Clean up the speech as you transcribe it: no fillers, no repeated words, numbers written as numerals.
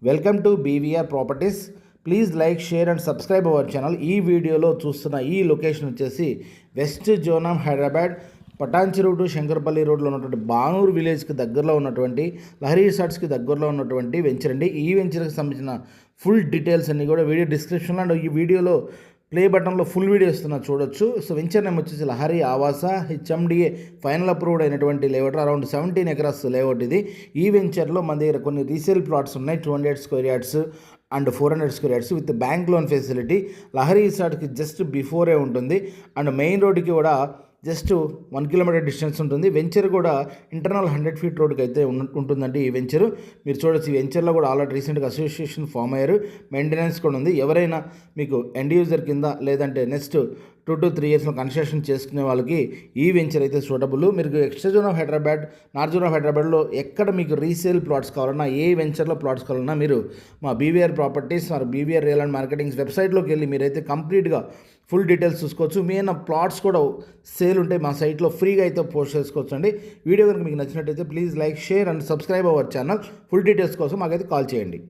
Welcome to BVR properties. Please like, share and subscribe our channel. ఈ వీడియోలో చూస్తున్న ఈ లొకేషన్ వచ్చేసి west zone of Hyderabad, Patancheru to Shankarpally రోడ్లో ఉన్నటువంటి బానూరు విలేజ్కి దగ్గరలో ఉన్నటువంటి లహరి రిసార్ట్స్కి దగ్గరలో ఉన్నటువంటి వెంచర్ అండి. ఈ వెంచర్కి సంబంధించిన ఫుల్ డీటెయిల్స్ అన్నీ కూడా వీడియో డిస్క్రిప్షన్లో అండ్ ఈ వీడియోలో ప్లే బటన్లో ఫుల్ వీడియో ఇస్తున్నా చూడొచ్చు. సో వెంచర్ నేమ్ వచ్చేసి లహరి ఆవాస హెచ్ఎండిఏ ఫైనల్ అప్రూవ్డ్ అయినటువంటి లేఅవుట్, అరౌండ్ 17 ఎకరాస్ లేఅవుట్ ఇది. ఈ వెంచర్లో మన దగ్గర కొన్ని రీసేల్ ప్లాట్స్ ఉన్నాయి, 200 square yards and 400 square yards with bank loan facility. Lahari రిసార్ట్కి జస్ట్ బిఫోరే ఉంటుంది అండ్ మెయిన్ రోడ్కి కూడా జస్ట్ 1 కిలోమీటర్ డిస్టెన్స్ ఉంటుంది. వెంచర్ కూడా ఇంటర్నల్ 100 ఫీట్ రోడ్కి అయితే ఉంటుందండి ఈ వెంచర్. మీరు చూడొచ్చు, ఈ వెంచర్లో కూడా ఆల్రెడీ రీసెంట్గా అసోసియేషన్ ఫామ్ అయ్యారు, మెయింటెనెన్స్ కూడా ఉంది. ఎవరైనా మీకు ఎండ్ యూజర్ కింద లేదంటే నెక్స్ట్ 2 to 3 ఇయర్స్లో కన్స్ట్రక్షన్ చేసుకునే వాళ్ళకి ఈ వెంచర్ అయితే సూటబుల్. మీరు extra zone of Hyderabad, north zone of హైదరాబాద్లో ఎక్కడ మీకు రీసేల్ ప్లాట్స్ కావాలన్నా, ఏ వెంచర్లో ప్లాట్స్ కావాలన్నా మీరు మా బీవీఆర్ ప్రాపర్టీస్ మరియు బీవీఆర్ రియల్ అండ్ మార్కెటింగ్స్ వెబ్సైట్లోకి వెళ్ళి మీరైతే కంప్లీట్గా ఫుల్ డీటెయిల్స్ చూసుకోవచ్చు. మీ ప్లాట్స్ కూడా సేల్ ఉంటే మా సైట్లో ఫ్రీగా అయితే పోస్ట్ చేసుకోవచ్చు అండి. వీడియో కనుక మీకు నచ్చినట్టయితే please like, share and subscribe our channel. Full details కోసం మాకైతే కాల్ చేయండి.